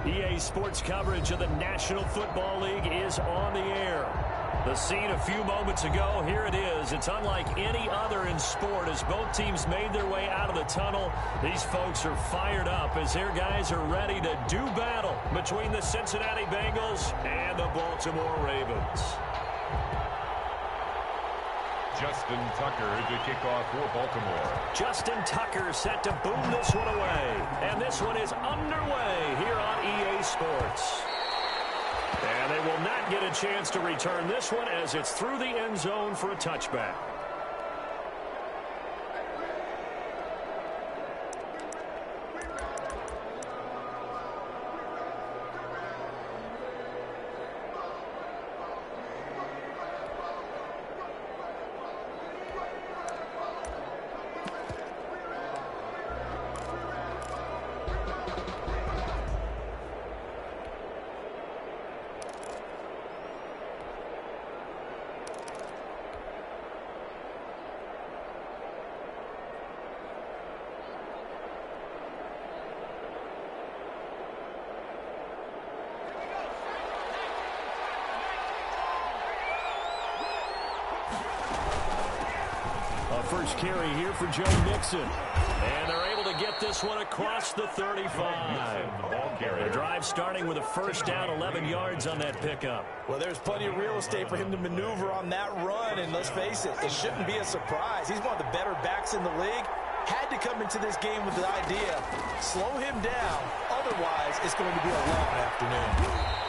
EA Sports coverage of the National Football League is on the air. The scene a few moments ago, here it is. It's unlike any other in sport as both teams made their way out of the tunnel. These folks are fired up as their guys are ready to do battle between the Cincinnati Bengals and the Baltimore Ravens. Justin Tucker to kick off for Baltimore. Justin Tucker set to boom this one away. And this one is underway here on EA Sports. And they will not get a chance to return this one as it's through the end zone for a touchback. First carry here for Joe Mixon. And they're able to get this one across the 35. The drive starting with a first down, 11 yards on that pickup. Well, there's plenty of real estate for him to maneuver on that run. And let's face it, it shouldn't be a surprise. He's one of the better backs in the league. Had to come into this game with the idea, slow him down. Otherwise, it's going to be a long afternoon.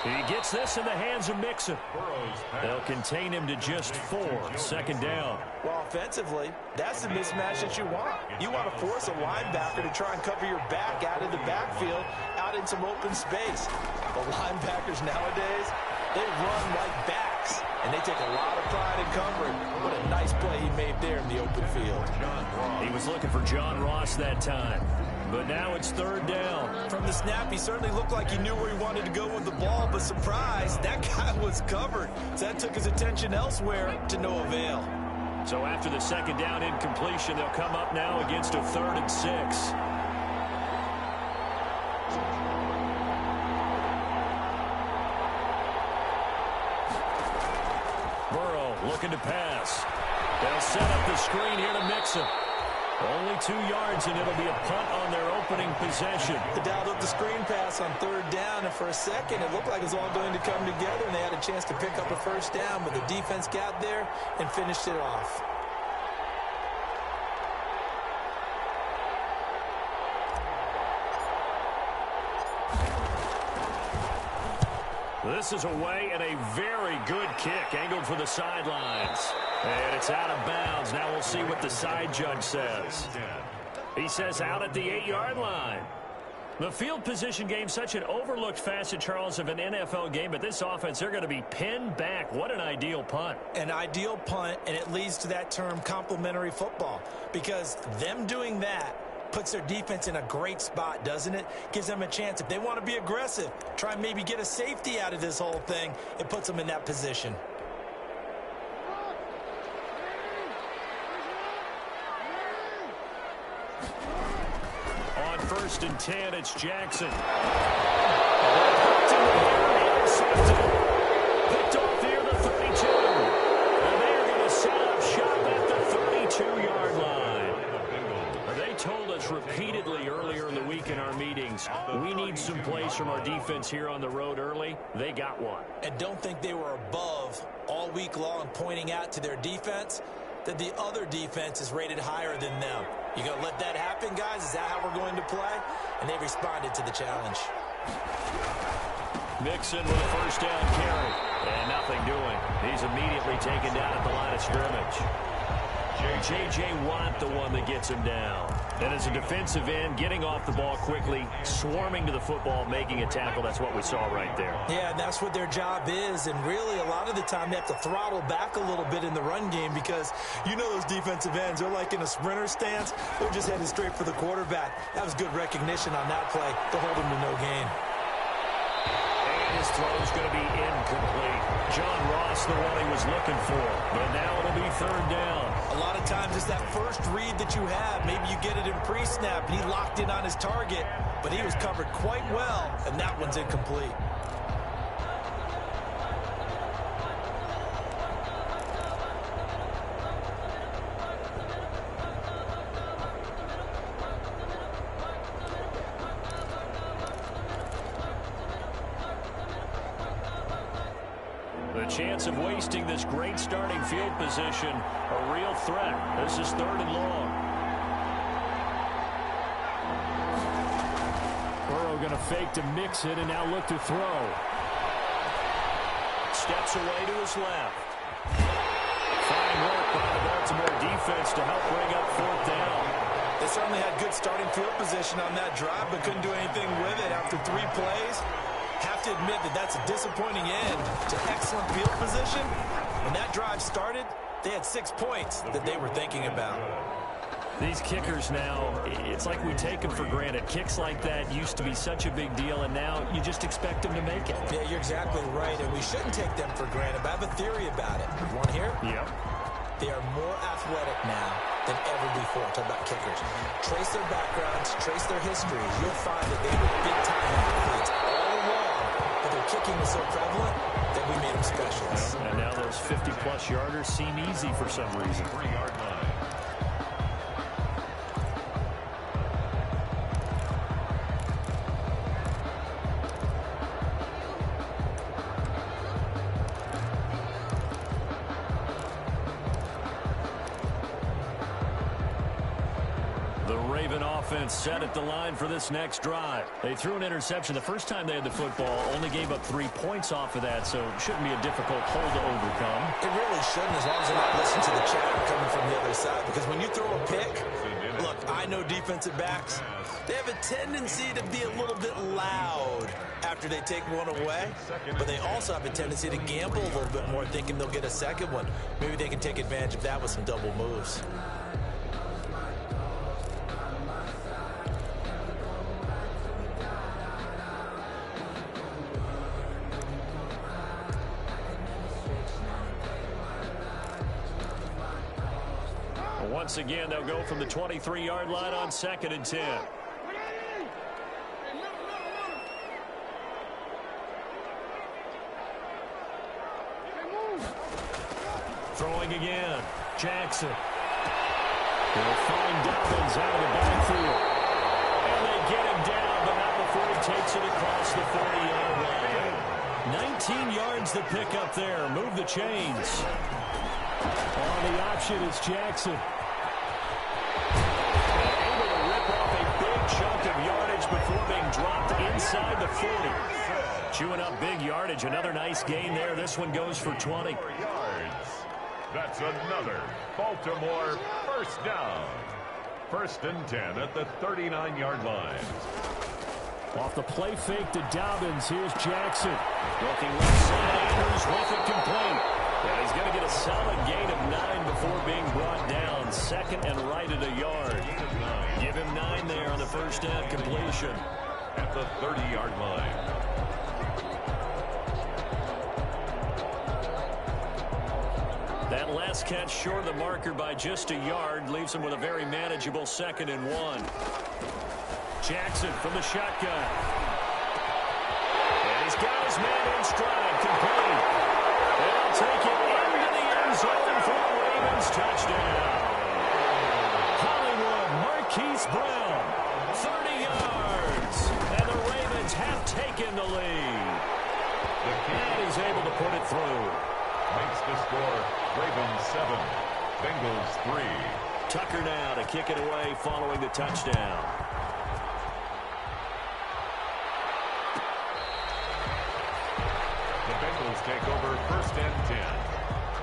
He gets this in the hands of Mixon. They'll contain him to just 4. Second down. Well, offensively, that's the mismatch that you want. You want to force a linebacker to try and cover your back out of the backfield, out in some open space. The linebackers nowadays, they run like backs, and they take a lot of pride in covering. What a nice play he made there in the open field. He was looking for John Ross that time. But now it's third down. From the snap, he certainly looked like he knew where he wanted to go with the ball, but surprise, that guy was covered. So that took his attention elsewhere to no avail. So after the second down incompletion, they'll come up now against a 3rd and 6. Burrow looking to pass. They'll set up the screen here to Mixon. Only 2 yards, and it'll be a punt on their opening possession. They dialed up the screen pass on 3rd down, and for a second, it looked like it was all going to come together, and they had a chance to pick up a first down, but the defense got there and finished it off. This is away and a very good kick angled for the sidelines. And it's out of bounds. Now we'll see what the side judge says. He says out at the 8-yard line. The field position game, such an overlooked facet, Charles, of an NFL game. But this offense, they're going to be pinned back. What an ideal punt. An ideal punt, and it leads to that term complementary football. Because them doing that puts their defense in a great spot, doesn't it? Gives them a chance. If they want to be aggressive, try and maybe get a safety out of this whole thing, it puts them in that position. On 1st and 10, it's Jackson. Picked off near the 32. And they're going to set up shop at the 32-yard line. They told us repeatedly earlier in the week in our meetings, we need some plays from our defense here on the road early. They got one. And don't think they were above all week long pointing out to their defense that the other defense is rated higher than them. You going to let that happen, guys? Is that how we're going to play? And they responded to the challenge. Mixon with a first down carry. And nothing doing. He's immediately taken down at the line of scrimmage. J.J. Watt, the one that gets him down. And as a defensive end, getting off the ball quickly, swarming to the football, making a tackle. That's what we saw right there. Yeah, and that's what their job is. And really, a lot of the time, they have to throttle back a little bit in the run game because you know those defensive ends, they're like in a sprinter stance. They're just heading straight for the quarterback. That was good recognition on that play to hold him to no gain. And his throw's going to be incomplete. John Ross, the one he was looking for. But now it'll be third down. A lot of times it's that first read that you have. Maybe you get it in pre-snap, and he locked in on his target, but he was covered quite well, and that one's incomplete. The chance of wasting this great starting field position, a real threat. This is third and long. Burrow going to fake to mix it and now look to throw. Steps away to his left. Fine work by the Baltimore defense to help bring up fourth down. They certainly had good starting field position on that drive, but couldn't do anything with it after 3 plays. Have to admit that that's a disappointing end to excellent field position. When that drive started, they had 6 points that they were thinking about. These kickers now, it's like we take them for granted. Kicks like that used to be such a big deal, and now you just expect them to make it. Yeah, you're exactly right, and we shouldn't take them for granted. But I have a theory about it. You want to hear? Yep. They are more athletic now than ever before. Talk about kickers. Trace their backgrounds, trace their history. You'll find that they were big-time athletes all along, but their kicking was so prevalent that we made them specialists. And now those 50-plus yarders seem easy for some reason. 3-yard line. Offense set at the line for this next drive. They threw an interception the first time they had the football, only gave up 3 points off of that, so it shouldn't be a difficult hole to overcome. It really shouldn't, as long as they're not listening to the chatter coming from the other side, because when you throw a pick, look, I know defensive backs, they have a tendency to be a little bit loud after they take one away, but they also have a tendency to gamble a little bit more, thinking they'll get a second one. Maybe they can take advantage of that with some double moves. Once again, they'll go from the 23-yard line on 2nd and 10. Throwing again. Jackson. They'll find Dobbins out of the backfield. And they get him down, but not before he takes it across the 40-yard line. 19 yards to pick up there. Move the chains. On the option is Jackson. Able to rip off a big chunk of yardage before being dropped inside the 40. Chewing up big yardage. Another nice gain there. This one goes for 20. Yards. That's another Baltimore first down. 1st and 10 at the 39-yard line. Off the play fake to Dobbins. Here's Jackson. Looking left side. Andrews with it complete. And he's going to get a solid gain of 9 before being brought down. 2nd and right at a yard. Give him 9 there on the first down completion. At the 30-yard line. That last catch short of the marker by just a yard leaves him with a very manageable 2nd and 1. Jackson from the shotgun. And he's got his man in stride. Complete. They'll take it into the end zone for the Ravens touchdown. Hollywood Marquise Brown, 30 yards. And the Ravens have taken the lead. And he's able to put it through. Makes the score Ravens 7, Bengals 3. Tucker now to kick it away following the touchdown. The Bengals take over 1st and 10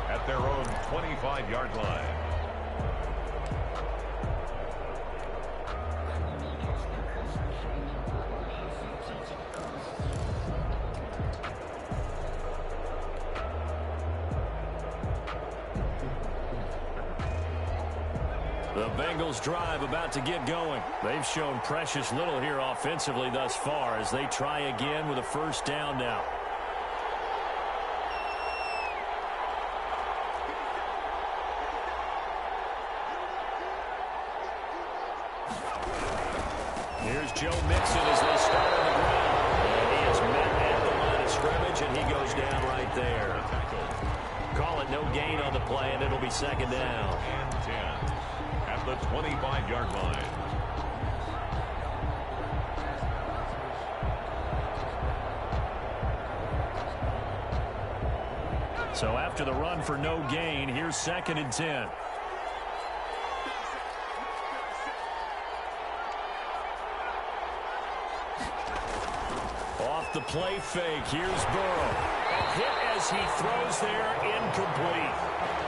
at their own 25-yard line. The Bengals drive about to get going. They've shown precious little here offensively thus far as they try again with a first down now. Joe Mixon as they start on the ground. And he is met at the line of scrimmage, and he goes down right there. Call it no gain on the play, and it'll be second down. And 10 at the 25-yard line. So after the run for no gain, here's second and 10. Off the play fake, here's Burrow. A hit as he throws there, incomplete.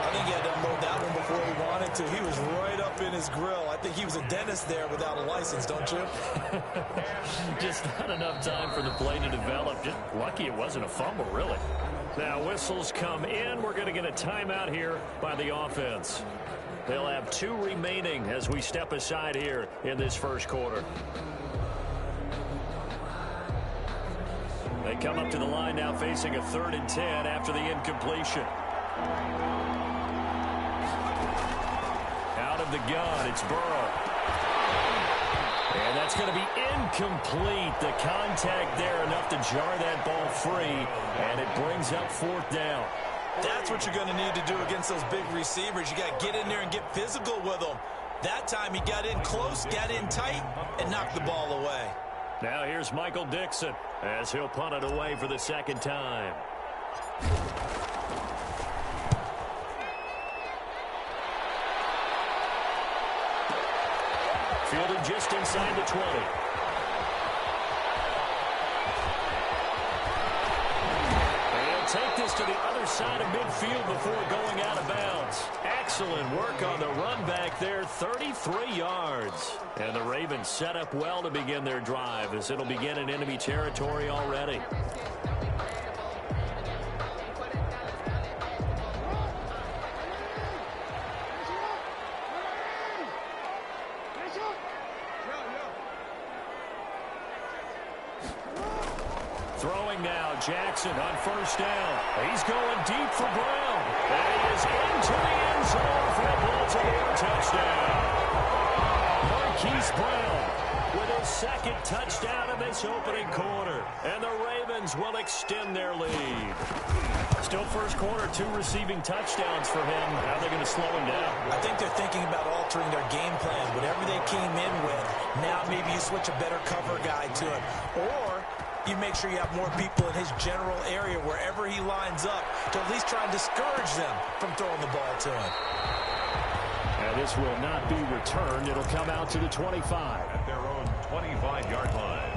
I think he had to unload that one before he wanted to. He was right up in his grill. I think he was a dentist there without a license, don't you? Just not enough time for the play to develop. Just lucky it wasn't a fumble, really. Now whistles come in. We're going to get a timeout here by the offense. They'll have 2 remaining as we step aside here in this first quarter. They come up to the line now facing a 3rd and 10 after the incompletion. Out of the gun, it's Burrow. And that's going to be incomplete. The contact there enough to jar that ball free, and it brings up 4th down. That's what you're going to need to do against those big receivers. You got to get in there and get physical with them. That time he got in close, got in tight, and knocked the ball away. Now here's Michael Dixon as he'll punt it away for the second time. Fielded just inside the 20. They'll take this to the other side of midfield before going out of bounds. Excellent work on the run back there, 33 yards. And the Ravens set up well to begin their drive as it'll begin in enemy territory already. Throwing now, Jackson on first down. He's going deep for Brown. And he is into the end zone for a Baltimore touchdown. Marquise Brown with his 2nd touchdown in this opening quarter. And the Ravens will extend their lead. Still first quarter, 2 receiving touchdowns for him. How are they going to slow him down? I think they're thinking about altering their game plan. Whatever they came in with, now maybe you switch a better cover guy to him. Or you make sure you have more people in his general area wherever he lines up to at least try and discourage them from throwing the ball to him. And this will not be returned. It'll come out to the 25. At their own 25-yard line.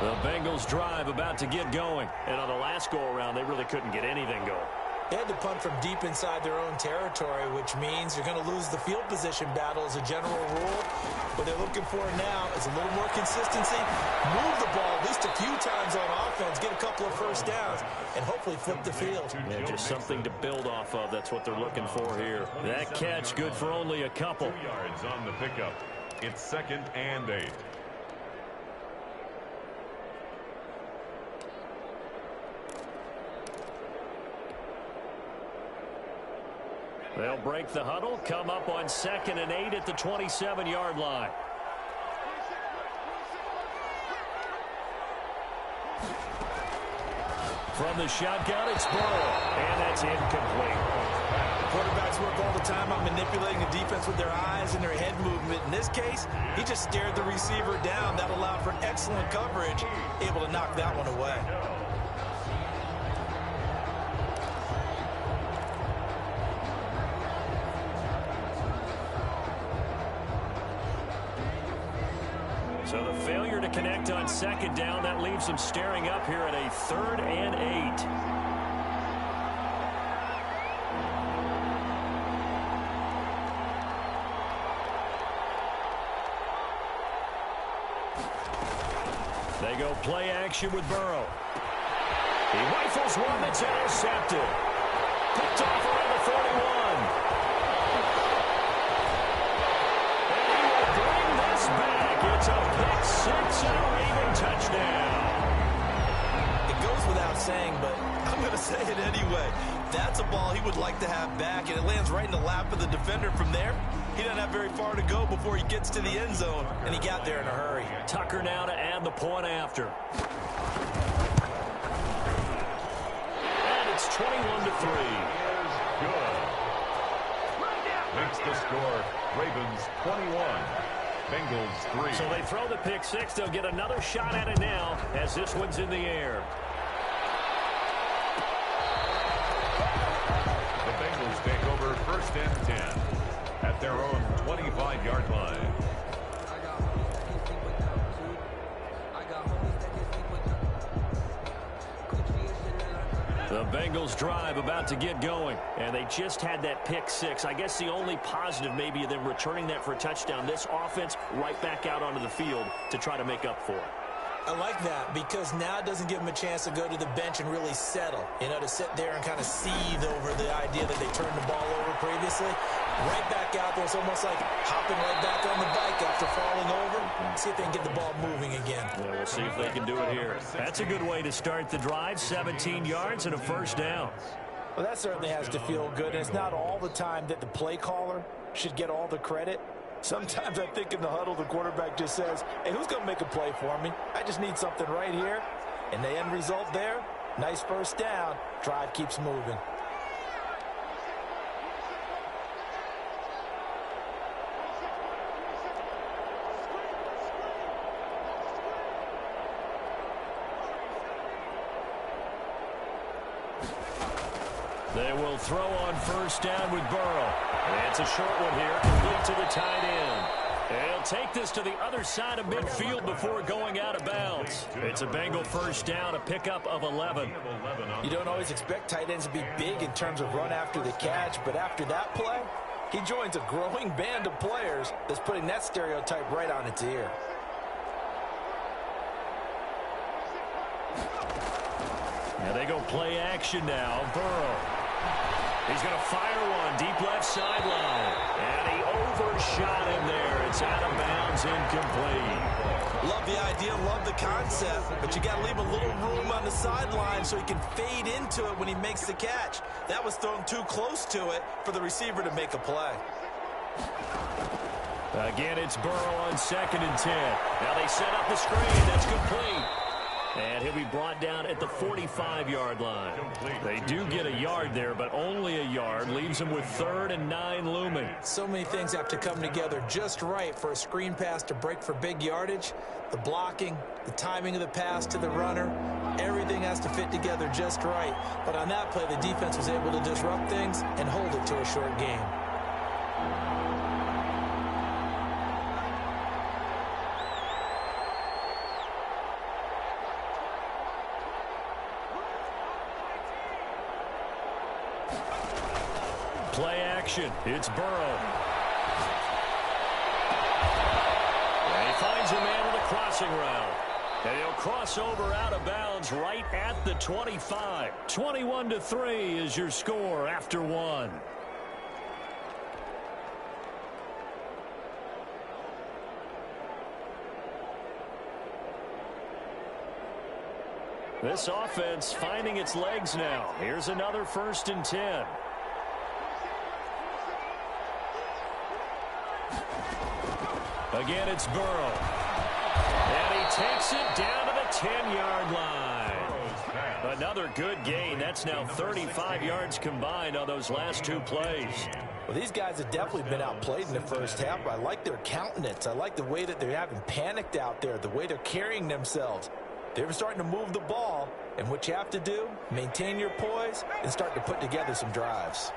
The Bengals drive about to get going. And on the last go-around, they really couldn't get anything going. They had to punt from deep inside their own territory, which means you're going to lose the field position battle as a general rule. What they're looking for now is a little more consistency, move the ball at least a few times on offense, get a couple of first downs, and hopefully flip the field. Yeah, just something to build off of. That's what they're looking for here. That catch good for only a couple. 2 yards on the pickup. It's 2nd and 8. They'll break the huddle, come up on 2nd and 8 at the 27-yard line. From the shotgun, it's Burrow, and that's incomplete. Quarterbacks work all the time on manipulating the defense with their eyes and their head movement. In this case, he just stared the receiver down. That allowed for excellent coverage, able to knock that one away. So the failure to connect on 2nd down, that leaves them staring up here at a 3rd and 8. They go play action with Burrow. He rifles one that's intercepted. Picked off around the 41. It's a pick 6 and a Raven touchdown. It goes without saying, but I'm going to say it anyway. That's a ball he would like to have back, and it lands right in the lap of the defender from there. He doesn't have very far to go before he gets to the end zone, and he got there in a hurry. Tucker now to add the point after. And it's 21-3. Good. Makes the score Ravens 21, Bengals 3. So they throw the pick six. They'll get another shot at it now as this one's in the air. The Bengals take over 1st and 10 at their own 25-yard line. The Bengals drive about to get going, and they just had that pick six. I guess the only positive maybe of them returning that for a touchdown. This offense right back out onto the field to try to make up for it. I like that because now it doesn't give them a chance to go to the bench and really settle, to sit there and kind of seethe over the idea that they turned the ball over previously. Right back out there, it's almost like hopping right back on the bike after falling over. See if they can get the ball moving again. Yeah, we'll see if they can do it here. That's a good way to start the drive, 17 yards and a first down. Well, that certainly has to feel good, and it's not all the time that the play caller should get all the credit. Sometimes I think in the huddle, the quarterback just says, hey, who's going to make a play for me? I just need something right here. And the end result there, nice first down. Drive keeps moving. They will throw on first down with Burrow. And it's a short one here, complete to the tight end. They'll take this to the other side of midfield before going out of bounds. It's a Bengal first down, a pickup of 11. You don't always expect tight ends to be big in terms of run after the catch, but after that play, he joins a growing band of players that's putting that stereotype right on its ear. Now they go play action now. Burrow. He's going to fire one deep left sideline. And he overshot him there. It's out of bounds, incomplete. Love the idea, love the concept, but you got to leave a little room on the sideline so he can fade into it when he makes the catch. That was thrown too close to it for the receiver to make a play. Again, it's Burrow on 2nd and 10. Now they set up the screen. That's complete. And he'll be brought down at the 45-yard line. They do get a yard there, but only a yard. Leaves them with 3rd and 9 looming. So many things have to come together just right for a screen pass to break for big yardage. The blocking, the timing of the pass to the runner, everything has to fit together just right. But on that play, the defense was able to disrupt things and hold it to a short game. Play action. It's Burrow. And he finds a man with a crossing route. And he'll cross over out of bounds right at the 25. 21-3 is your score after one. This offense finding its legs now. Here's another 1st and 10. Again, it's Burrow. And he takes it down to the 10-yard line. Another good gain. That's now 35 yards combined on those last 2 plays. Well, these guys have definitely been outplayed in the first half. I like their countenance. I like the way that they haven't panicked out there, the way they're carrying themselves. They're starting to move the ball, and what you have to do, maintain your poise and start to put together some drives.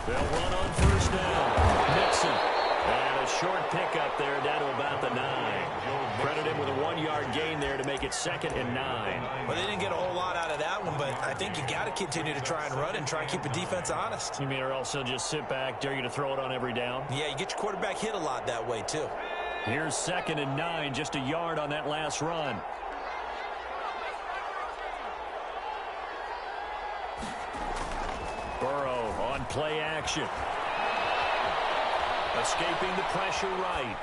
They'll run on first down. Nixon. And a short pickup there down to about the 9. Credit him with a 1-yard gain there to make it 2nd and 9. Well, they didn't get a whole lot out of that one, but I think you got to continue to try and run and try and keep the defense honest. You mean or else they'll just sit back, dare you to throw it on every down? Yeah, you get your quarterback hit a lot that way, too. Here's 2nd and 9, just a yard on that last run. Burrow on play action. Escaping the pressure right.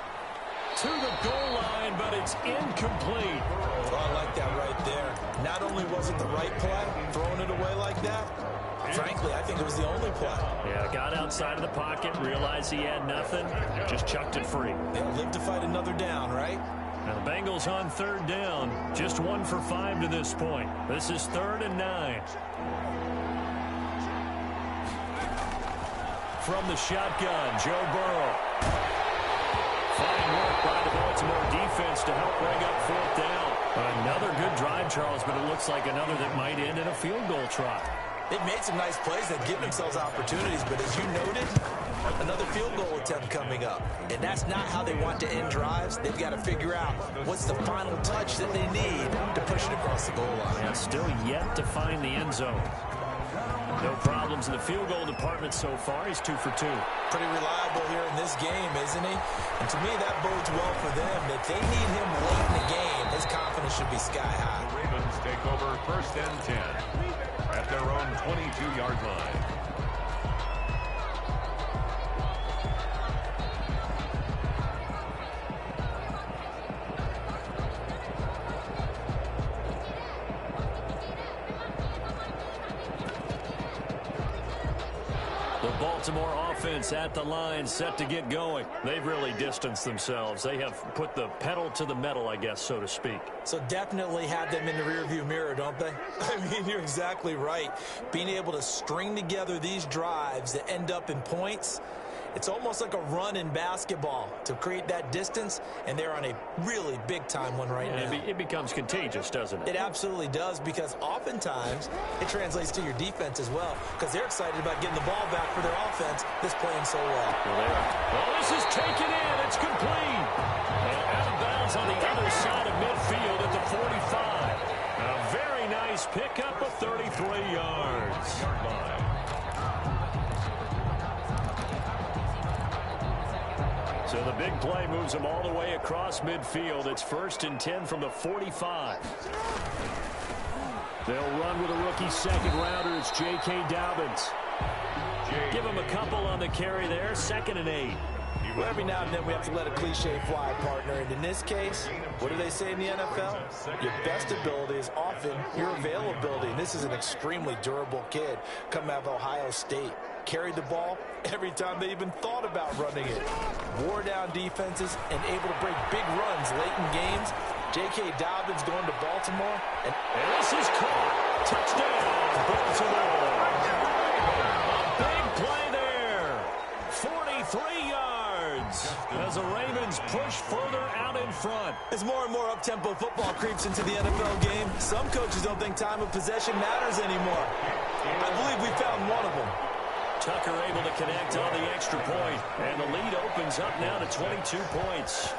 to the goal line, but it's incomplete. Well, I like that right there. Not only was it the right play, throwing it away like that, frankly, I think it was the only play. Yeah, got outside of the pocket, realized he had nothing, just chucked it free. They'll live to fight another down, right? Now the Bengals on third down, just 1 for 5 to this point. This is 3rd and 9. From the shotgun, Joe Burrow. Fine work by the Baltimore defense to help bring up 4th down. Another good drive, Charles, but it looks like another that might end in a field goal try. They've made some nice plays that give themselves opportunities, but as you noted, another field goal attempt coming up. And that's not how they want to end drives. They've got to figure out what's the final touch that they need to push it across the goal line. And still yet to find the end zone. No problems in the field goal department so far. He's 2 for 2. Pretty reliable here in this game, isn't he? And to me, that bodes well for them. If they need him late in the game, his confidence should be sky high. The Ravens take over 1st and 10 at their own 22-yard line. Baltimore offense at the line, set to get going. They've really distanced themselves. They have put the pedal to the metal, I guess, so to speak. So definitely have them in the rearview mirror, don't they? I mean, you're exactly right. Being able to string together these drives that end up in points, it's almost like a run in basketball to create that distance, and they're on a really big-time one right now. It becomes contagious, doesn't it? It absolutely does, because oftentimes it translates to your defense as well, because they're excited about getting the ball back for their offense that's playing so well. Well, this is taken in. It's complete. And out of bounds on the other side of midfield at the 45. A very nice pickup of 33 yards. So the big play moves them all the way across midfield. It's 1st and 10 from the 45. They'll run with a rookie second-rounder. It's J.K. Dobbins. Give him a couple on the carry there. 2nd and 8. Well, every now and then we have to let a cliche fly, partner. And in this case, what do they say in the NFL? Your best ability is often your availability. And this is an extremely durable kid coming out of Ohio State. Carried the ball every time they even thought about running it. Wore down defenses and able to break big runs late in games. J.K. Dobbins going to Baltimore. And this is caught. Touchdown, Baltimore. A big play there. 43 yards as the Ravens push further out in front. As more and more up-tempo football creeps into the NFL game, some coaches don't think time of possession matters anymore. I believe we found one of them. Tucker able to connect on the extra point, and the lead opens up now to 22 points.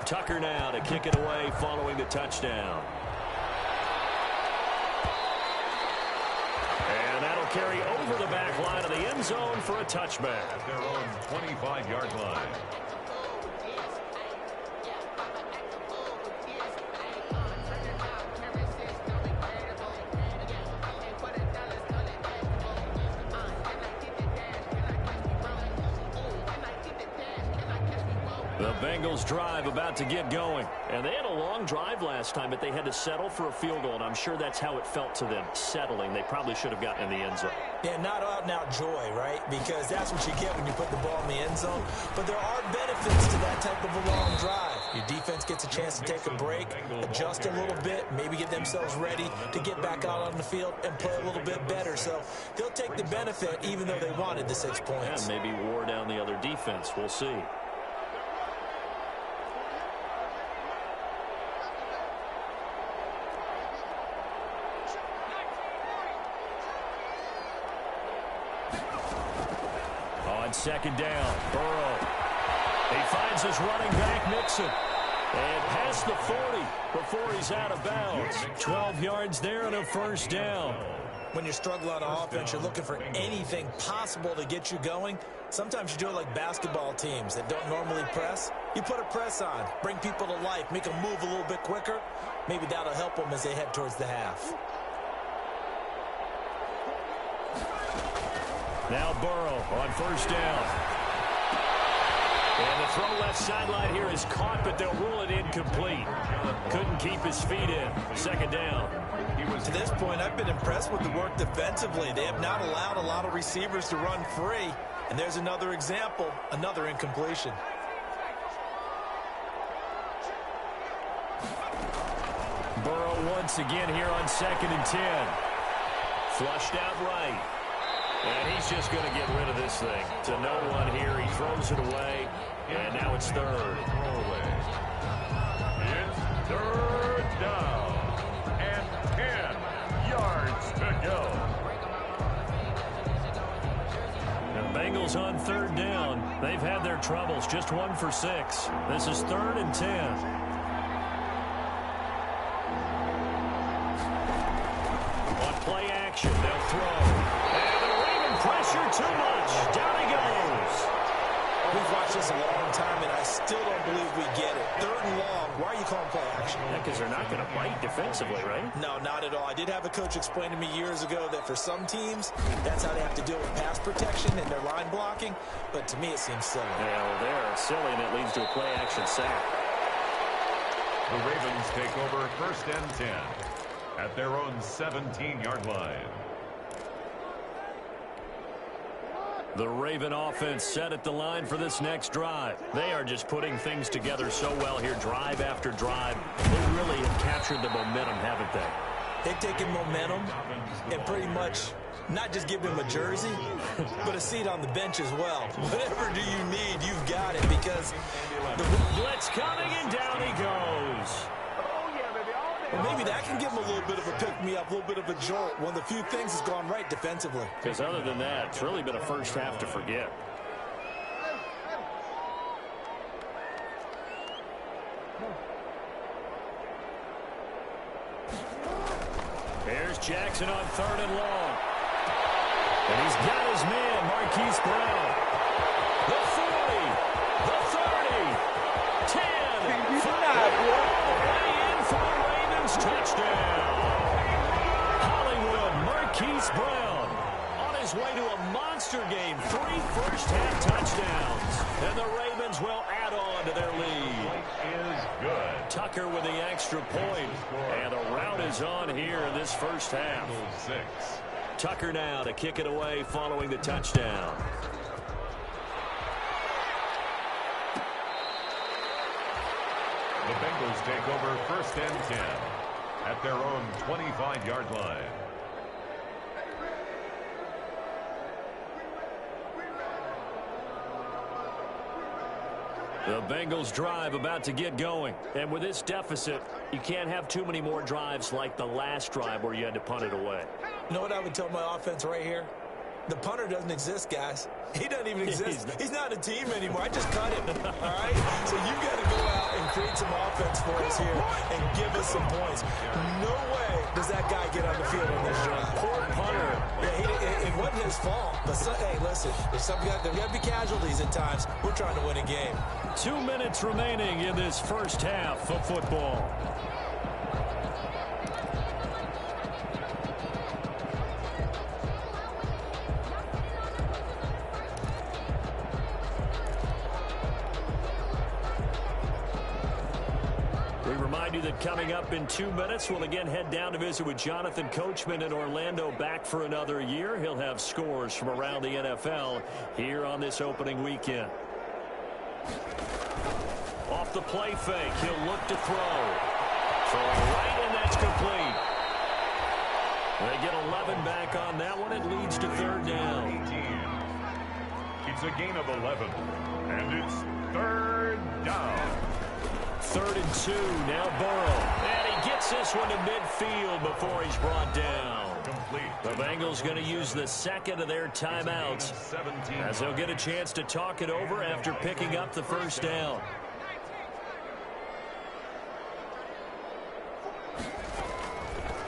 Tucker now to kick it away following the touchdown. And that'll carry over the back line of the end zone for a touchback. At their own 25-yard line. The Bengals drive about to get going. And they had a long drive last time, but they had to settle for a field goal, and I'm sure that's how it felt to them, settling. They probably should have gotten in the end zone. Yeah, not out-and-out joy, right? Because that's what you get when you put the ball in the end zone. But there are benefits to that type of a long drive. Your defense gets a chance to take a break, adjust a little bit, maybe get themselves ready to get back out on the field and play a little bit better. So they'll take the benefit even though they wanted the 6 points. Yeah, maybe wore down the other defense. We'll see. On 2nd down, Burrow. He finds his running back, Mixon. And past the 40 before he's out of bounds. 12 yards there and a 1st down. When you're struggling on offense, you're looking for anything possible to get you going. Sometimes you do it like basketball teams that don't normally press. You put a press on, bring people to life, make them move a little bit quicker. Maybe that'll help them as they head towards the half. Now Burrow on 1st down. And the throw left sideline here is caught, but they'll rule it incomplete. Couldn't keep his feet in. Second down. To this point, I've been impressed with the work defensively. They have not allowed a lot of receivers to run free. And there's another example, another incompletion. Burrow once again here on 2nd and 10. Flushed out right. And he's just going to get rid of this thing. To no one here. He throws it away. And now it's third. It's third down. And 10 yards to go. The Bengals on third down. They've had their troubles. Just 1 for 6. This is 3rd and 10. Play action, they'll throw. And the Raven pressure too much. Down he goes. We've watched this a long time, and I still don't believe we get it. 3rd and long. Why are you calling play action? Yeah, because they're not going to bite defensively, right? No, not at all. I did have a coach explain to me years ago that for some teams, that's how they have to deal with pass protection and their line blocking. But to me, it seems silly. Yeah, well, they're silly, and it leads to a play action sack. The Ravens take over 1st and 10. At their own 17-yard line. The Raven offense set at the line for this next drive. They are just putting things together so well here, drive after drive. They really have captured the momentum, haven't they? They've taken momentum and pretty much not just give him a jersey, but a seat on the bench as well. Whatever do you need, you've got it, because the blitz coming, and down he goes. Well, maybe that can give him a little bit of a pick-me-up, a little bit of a jolt. One of the few things that's gone right defensively. Because other than that, it's really been a first half to forget. Here's Jackson on 3rd and long. And he's got his man, Marquise Brown. The 40, the 30, 10, 5, touchdown. Hollywood, Marquise Brown on his way to a monster game. 3 first-half touchdowns. And the Ravens will add on to their lead. Is good. Tucker with the extra point. And the rout is on here in this first half. 6. Tucker now to kick it away following the touchdown. The Bengals take over 1st and 10. At their own 25-yard line. The Bengals drive about to get going. And with this deficit, you can't have too many more drives like the last drive where you had to punt it away. You know what I would tell my offense right here? The punter doesn't exist, guys. He doesn't even exist. He's not a team anymore. I just cut him, all right? So you've got to go out and create some offense for us here and give us some points. No way does that guy get on the field on this drive. Poor punter. Yeah, it wasn't his fault. But, hey, listen, there's got to be casualties at times. We're trying to win a game. 2 minutes remaining in this first half of football. That coming up in 2 minutes, we'll again head down to visit with Jonathan Coachman in Orlando, back for another year. He'll have scores from around the NFL here on this opening weekend. Off the play fake, he'll look to throw. Throw right, and that's complete. They get 11 back on that one. It leads to 3rd down. 18. It's a gain of 11, and it's 3rd down. 3rd and 2, now Burrow. And he gets this one to midfield before he's brought down. The Bengals going to use the second of their timeouts as they'll get a chance to talk it over after picking up the first down.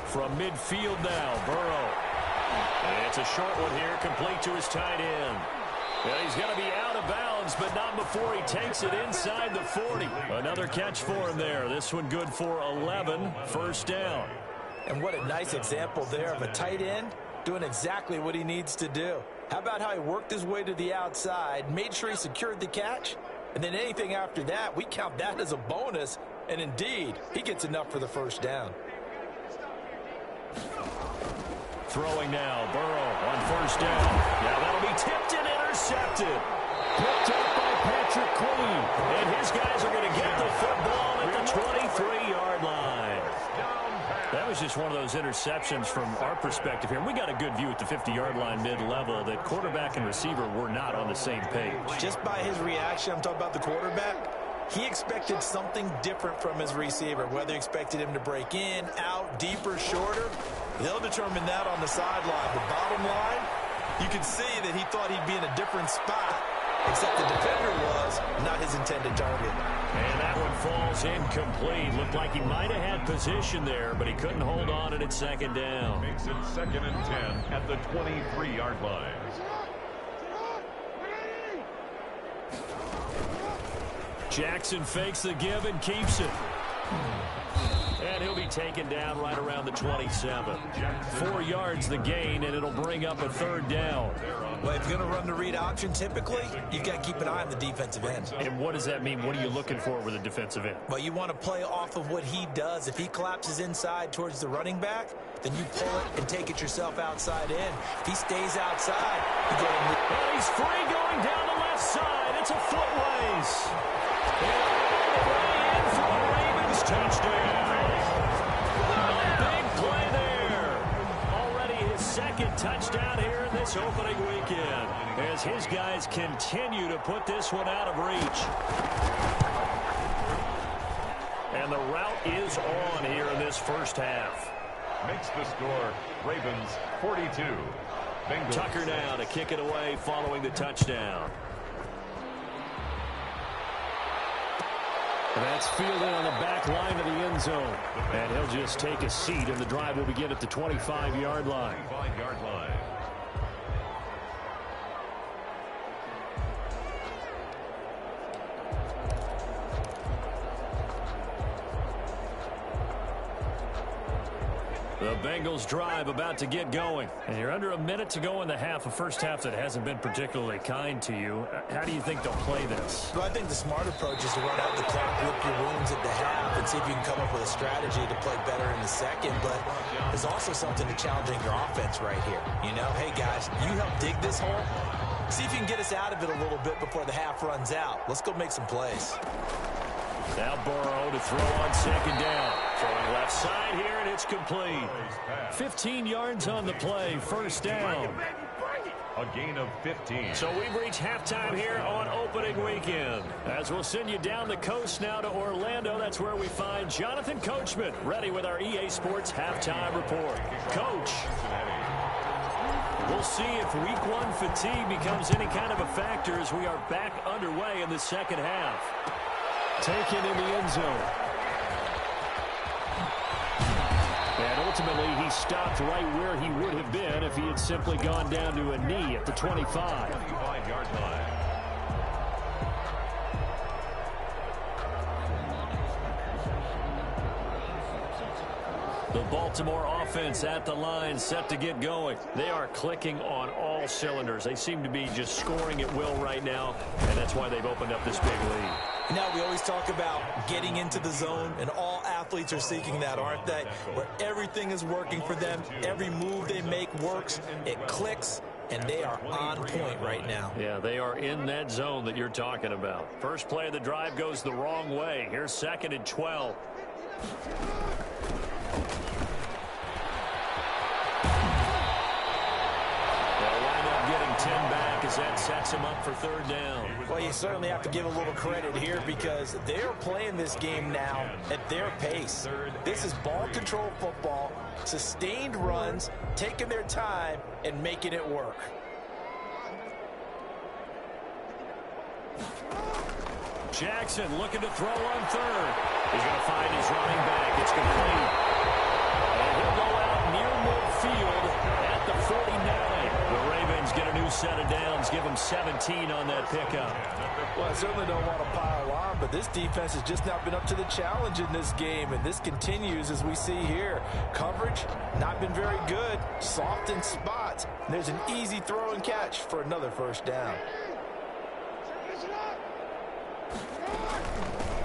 From midfield now, Burrow. And it's a short one here, complete to his tight end. Well, he's going to be out of bounds, but not before he takes it inside the 40. Another catch for him there. This one good for 11, first down. And what a nice example there of a tight end doing exactly what he needs to do. How about how he worked his way to the outside, made sure he secured the catch, And then anything after that, we count that as a bonus. And indeed, he gets enough for the first down. Throwing now, Burrow on first down. Now that'll be tipped and intercepted. Picked up by Patrick Queen. And his guys are going to get the football at the 23-yard line. That was just one of those interceptions from our perspective here. We got a good view at the 50-yard line mid-level that quarterback and receiver were not on the same page. Just by his reaction, I'm talking about the quarterback, he expected something different from his receiver, whether he expected him to break in, out, deeper, shorter. They'll determine that on the sideline. But bottom line, you can see that he thought he'd be in a different spot, except the defender was not his intended target. And that one falls incomplete. Looked like he might have had position there, but he couldn't hold on at second down. Makes it 2nd and 10 at the 23-yard line. Jackson fakes the give and keeps it. And he'll be taken down right around the 27. 4 yards the gain, and it'll bring up a 3rd down. Well, if you're going to run the read option, typically, you've got to keep an eye on the defensive end. And what does that mean? What are you looking for with a defensive end? Well, you want to play off of what he does. If he collapses inside towards the running back, then you pull it and take it yourself outside in. If he stays outside, you go and and he's free going down the left side. It's a foot race. And way in for the Ravens touchdown. Big play there. Already his 2nd touchdown here in this opening weekend, as his guys continue to put this one out of reach. And the route is on here in this first half. Makes the score Ravens 42. Bengals. Tucker now to kick it away following the touchdown. That's fielded on the back line of the end zone. And he'll just take a seat, and the drive will begin at the 25-yard line. 25-yard line. The Bengals drive about to get going. And you're under a minute to go in the half, a first half that hasn't been particularly kind to you. How do you think they'll play this? Well, I think the smart approach is to run out the clock, lick your wounds at the half, and see if you can come up with a strategy to play better in the second. But there's also something to challenging your offense right here. You know, hey, guys, you help dig this hole. See if you can get us out of it a little bit before the half runs out. Let's go make some plays. Now Burrow to throw on 2nd down. Throwing left side here, and it's complete. 15 yards on the play, first down. A gain of 15. So we've reached halftime here on opening weekend. As we'll send you down the coast now to Orlando, that's where we find Jonathan Coachman, ready with our EA Sports halftime report. Coach, we'll see if week 1 fatigue becomes any kind of a factor as we are back underway in the second half. Taken in the end zone. And ultimately, he stopped right where he would have been if he had simply gone down to a knee at the 25. 25-yard line. The Baltimore offense at the line, set to get going. They are clicking on all cylinders. They seem to be just scoring at will right now, and that's why they've opened up this big lead. Now, we always talk about getting into the zone, and all athletes are seeking that, aren't they? Where everything is working for them. Every move they make works. It clicks, and they are on point right now. Yeah, they are in that zone that you're talking about. First play of the drive goes the wrong way. Here's 2nd and 12. Getting 10 back as that sets him up for 3rd down. Well, you certainly have to give a little credit here because they're playing this game now at their pace. This is ball control football, sustained runs, taking their time, and making it work. Jackson looking to throw on 3rd. He's going to find his running back. It's complete. And he'll go out near midfield at the 49. The Ravens get a new set of downs, give them 17 on that pickup. Well, I certainly don't want to pile on, but this defense has just not been up to the challenge in this game, and this continues as we see here. Coverage, not been very good, soft in spots. And there's an easy throw and catch for another first down.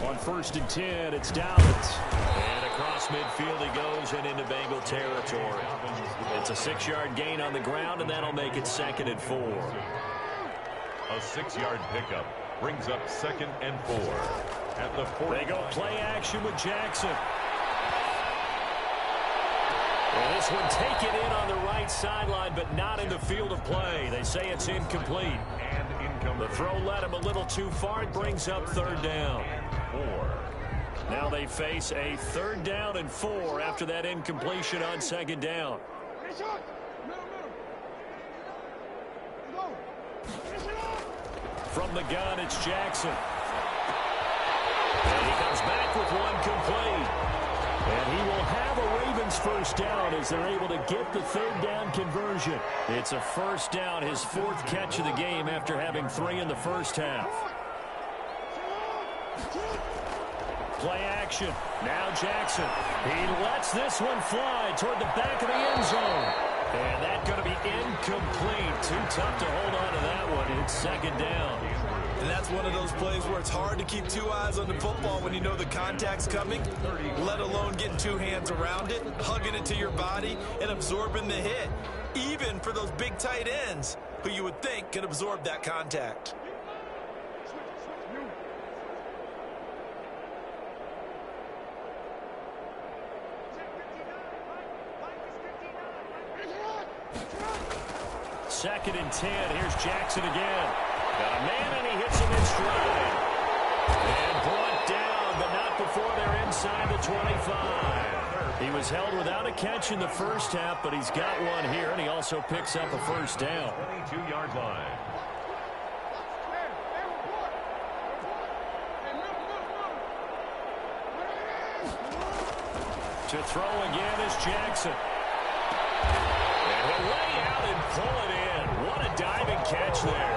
On 1st and 10, it's Downs. And across midfield he goes and into Bengal territory. It's a 6-yard gain on the ground, and that'll make it 2nd and 4. A 6-yard pickup brings up 2nd and 4. At the 40. They go play action with Jackson. And this one taken in on the right sideline, but not in the field of play. They say it's incomplete. The throw led him a little too far. It brings up 3rd down. 4. Now they face a 3rd down and 4 after that incompletion on 2nd down. From the gun, it's Jackson. And he comes back with one complete. And he will have a Ravens 1st down as they're able to get the 3rd down conversion. It's a 1st down, his 4th catch of the game after having 3 in the 1st half. Play action. Now Jackson. He lets this one fly toward the back of the end zone. And that's going to be incomplete. Too tough to hold on to that one. It's 2nd down. And that's one of those plays where it's hard to keep 2 eyes on the football when you know the contact's coming, let alone getting 2 hands around it, hugging it to your body, and absorbing the hit, even for those big tight ends who you would think can absorb that contact. Second and 10. Here's Jackson again. Got a man, and he hits him in stride. And brought down, but not before they're inside the 25. He was held without a catch in the 1st half, but he's got one here, and he also picks up a 1st down. 22-yard line. To throw again is Jackson. And he'll lay out and pull it in. What a diving catch there.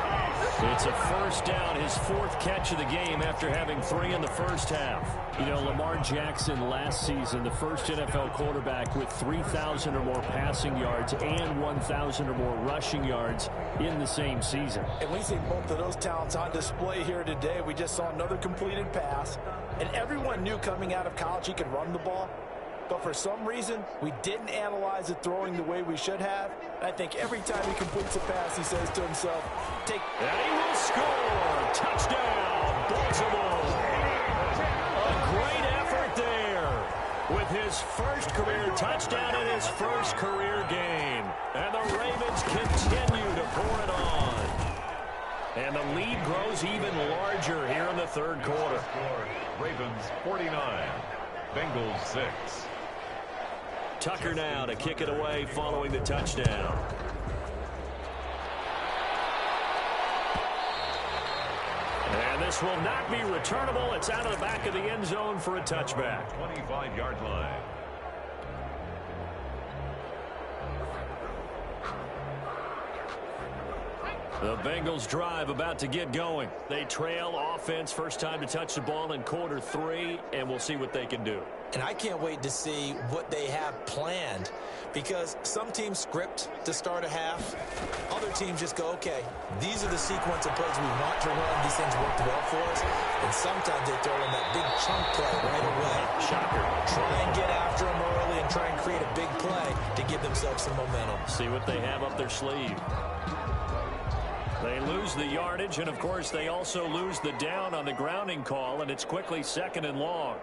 It's a 1st down, his 4th catch of the game after having 3 in the 1st half. You know, Lamar Jackson last season, the first NFL quarterback with 3,000 or more passing yards and 1,000 or more rushing yards in the same season. And we see both of those talents on display here today. We just saw another completed pass. And everyone knew coming out of college he could run the ball. But for some reason, we didn't analyze it throwing the way we should have. And I think every time he completes a pass, he says to himself, take... And he will score! Touchdown, Baltimore! A great effort there with his 1st career touchdown in his 1st career game. And the Ravens continue to pour it on. And the lead grows even larger here in the 3rd quarter. Ravens 49, Bengals 6. Tucker now to kick it away following the touchdown. And this will not be returnable. It's out of the back of the end zone for a touchback. 25-yard line. The Bengals drive about to get going. They trail offense, first time to touch the ball in quarter 3, and we'll see what they can do. And I can't wait to see what they have planned, because some teams script to start a half. Other teams just go, okay, these are the sequence of plays we want to run. These things worked well for us. And sometimes they throw in that big chunk play right away. Shocker. Try and get after them early and try and create a big play to give themselves some momentum. See what they have up their sleeve. They lose the yardage, and, of course, they also lose the down on the grounding call, and it's quickly 2nd and long.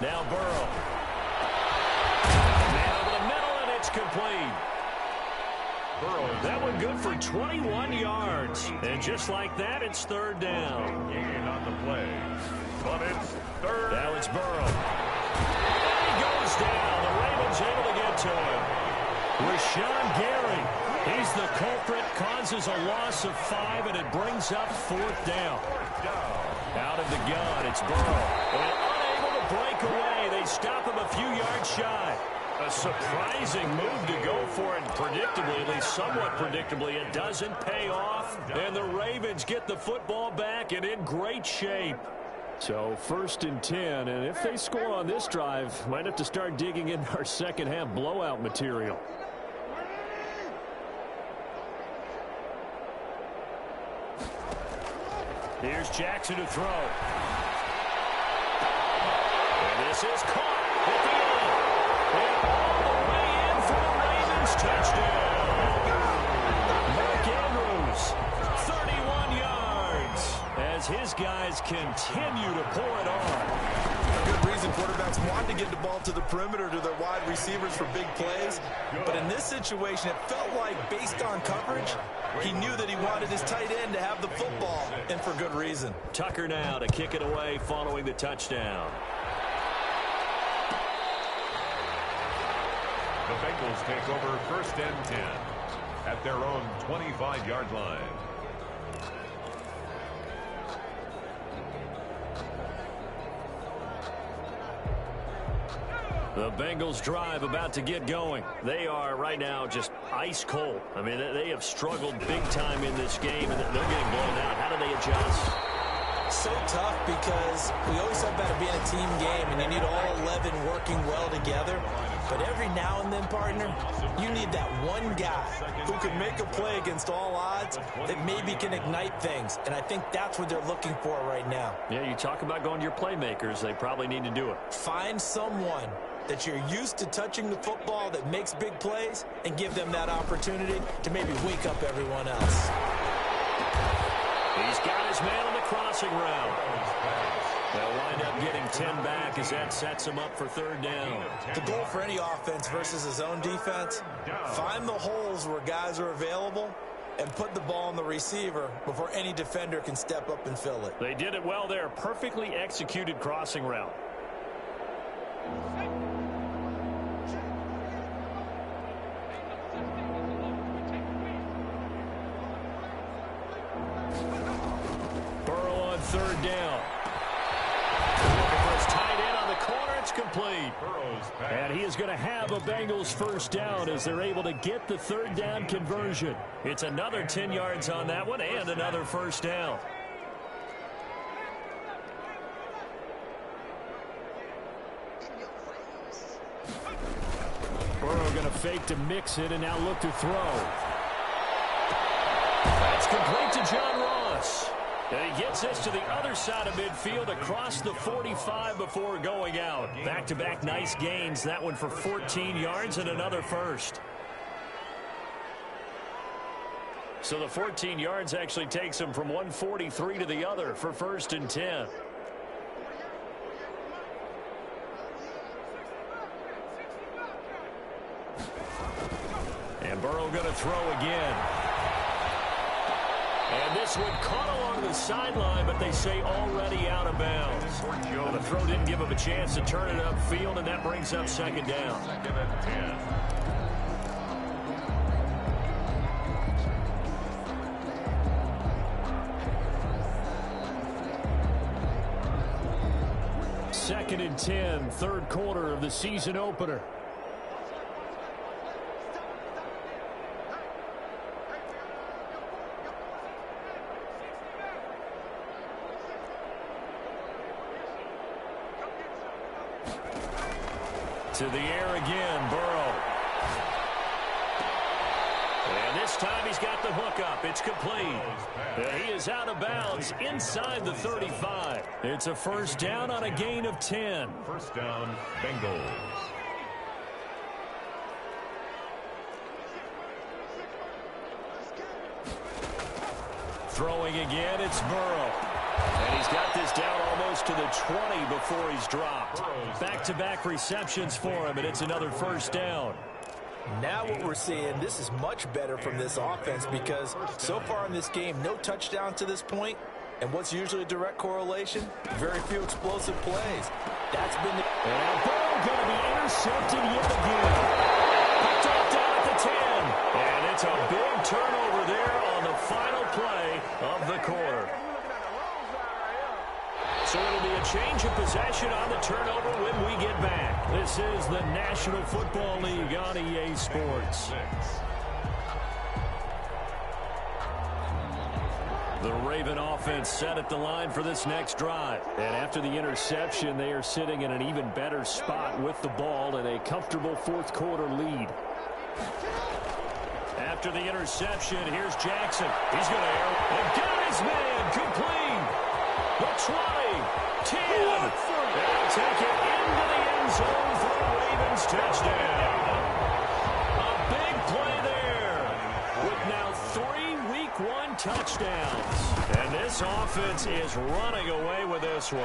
Now Burrow. Man over the middle, and it's complete. Burrow, that one good for 21 yards. And just like that, it's 3rd down. Gain on the play, but it's 3rd. Now it's Burrow. And he goes down. The Ravens able to get to him. Rashawn Gary. He's the culprit, causes a loss of 5, and it brings up 4th down. Out of the gun, it's Burrow. And unable to break away. They stop him a few yards shy. A surprising move to go for it, predictably, at least somewhat predictably. It doesn't pay off, and the Ravens get the football back and in great shape. So 1st and 10, and if they score on this drive, might have to start digging in our second half blowout material. Here's Jackson to throw. And this is caught at the end. And all the way in for the Ravens. Touchdown. Mark Andrews, 31 yards, as his guys continue to pour it on. A good reason quarterbacks want to get the ball to the perimeter to their wide receivers for big plays. But in this situation, it felt like based on coverage, he knew that he wanted his tight end to have the football, and for good reason. Tucker now to kick it away following the touchdown. The Bengals take over 1st and 10 at their own 25-yard line. The Bengals drive about to get going. They are right now just ice cold. I mean, they have struggled big time in this game, and they're getting blown out. How do they adjust? So tough because we always talk about it being a team game, and you need all 11 working well together. But every now and then, partner, you need that one guy who can make a play against all odds that maybe can ignite things. And I think that's what they're looking for right now. Yeah, you talk about going to your playmakers. They probably need to do it. Find someone that you're used to touching the football that makes big plays and give them that opportunity to maybe wake up everyone else. He's got his man on the crossing route. They'll wind up getting 10 back as that sets him up for 3rd down. The goal for any offense versus his own defense, find the holes where guys are available and put the ball on the receiver before any defender can step up and fill it. They did it well there. Perfectly executed crossing route. Burrow on 3rd down. Looking for his tight end on the corner. It's complete. And he is going to have a Bengals 1st down as they're able to get the 3rd down conversion. It's another 10 yards on that one and another 1st down. Burrow going to fake to mix it and now look to throw. That's complete to John Ross. And he gets this to the other side of midfield across the 45 before going out. Back-to-back nice gains. That one for 14 yards and another 1st. So the 14 yards actually takes him from 143 to the other for 1st and 10. And Burrow going to throw again. And this one caught along the sideline, but they say already out of bounds. The throw didn't give him a chance to turn it upfield, and that brings up 2nd down. 2nd and 10. Second and 10, 3rd quarter of the season opener. To the air again, Burrow. And this time he's got the hook up. It's complete. He is out of bounds inside the 35. It's a 1st down on a gain of 10. 1st down, Bengals. Throwing again, it's Burrow. And he's got this down almost to the 20 before he's dropped. Back-to-back receptions for him, and it's another 1st down. Now what we're seeing, this is much better from this offense because so far in this game, no touchdown to this point. And what's usually a direct correlation? Very few explosive plays. That's been the... And now Burrow going to be intercepted yet again. Picked off down at the 10. And it's a big turnover there on the final play of the quarter. So it'll be a change of possession on the turnover when we get back. This is the National Football League on EA Sports. The Raven offense set at the line for this next drive. And after the interception, they are sitting in an even better spot with the ball and a comfortable 4th quarter lead. After after the interception. Here's Jackson. He's going to air. And got his man complete. The 20, 10. They'll take it into the end zone for the Ravens touchdown. A big play there with now 3 Week 1 touchdowns. And this offense is running away with this one.